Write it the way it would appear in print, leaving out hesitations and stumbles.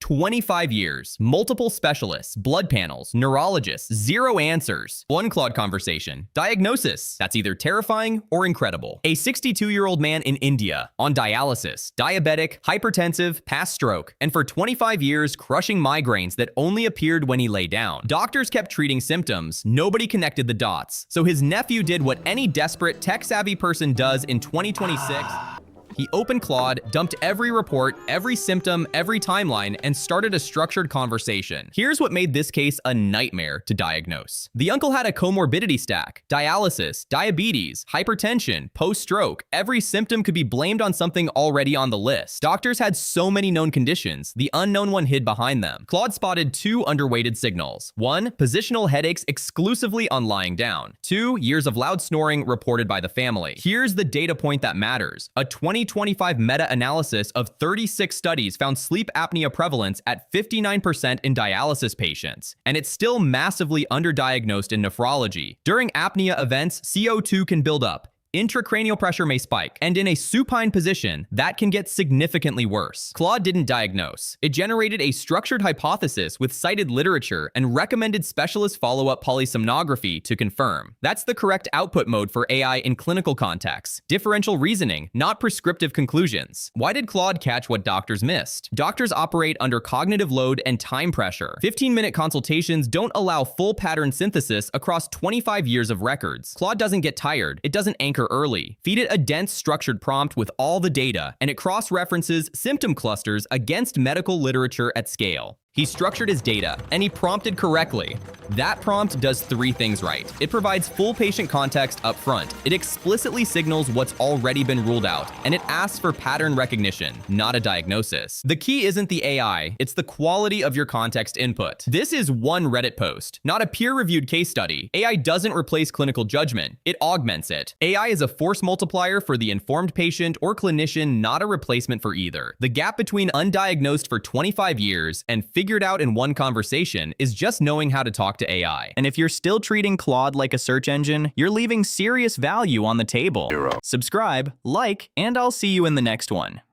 25 years, multiple specialists, blood panels, neurologists, zero answers. One Claude conversation. Diagnosis. That's either terrifying or incredible. A 62-year-old man in India on dialysis, diabetic, hypertensive, past stroke, and for 25 years crushing migraines that only appeared when he lay down. Doctors kept treating symptoms, nobody connected the dots. So his nephew did what any desperate, tech-savvy person does in 2026. He opened Claude, dumped every report, every symptom, every timeline, and started a structured conversation. Here's what made this case a nightmare to diagnose. The uncle had a comorbidity stack: dialysis, diabetes, hypertension, post-stroke. Every symptom could be blamed on something already on the list. Doctors had so many known conditions, the unknown one hid behind them. Claude spotted two underweighted signals. 1. Positional headaches exclusively on lying down. 2. Years of loud snoring reported by the family. Here's the data point that matters. A 2025 meta-analysis of 36 studies found sleep apnea prevalence at 59% in dialysis patients, and it's still massively underdiagnosed in nephrology. During apnea events, CO2 can build up, intracranial pressure may spike, and in a supine position, that can get significantly worse. Claude didn't diagnose. It generated a structured hypothesis with cited literature and recommended specialist follow-up polysomnography to confirm. That's the correct output mode for AI in clinical contexts. Differential reasoning, not prescriptive conclusions. Why did Claude catch what doctors missed? Doctors operate under cognitive load and time pressure. 15-minute consultations don't allow full pattern synthesis across 25 years of records. Claude doesn't get tired. It doesn't anchor early. Feed it a dense, structured prompt with all the data, and it cross-references symptom clusters against medical literature at scale. He structured his data, and he prompted correctly. That prompt does three things right. It provides full patient context up front. It explicitly signals what's already been ruled out, and it asks for pattern recognition, not a diagnosis. The key isn't the AI, it's the quality of your context input. This is one Reddit post, not a peer-reviewed case study. AI doesn't replace clinical judgment, it augments it. AI is a force multiplier for the informed patient or clinician, not a replacement for either. The gap between undiagnosed for 25 years and figured out in one conversation is just knowing how to talk to AI. And if you're still treating Claude like a search engine, you're leaving serious value on the table. Subscribe, like, and I'll see you in the next one.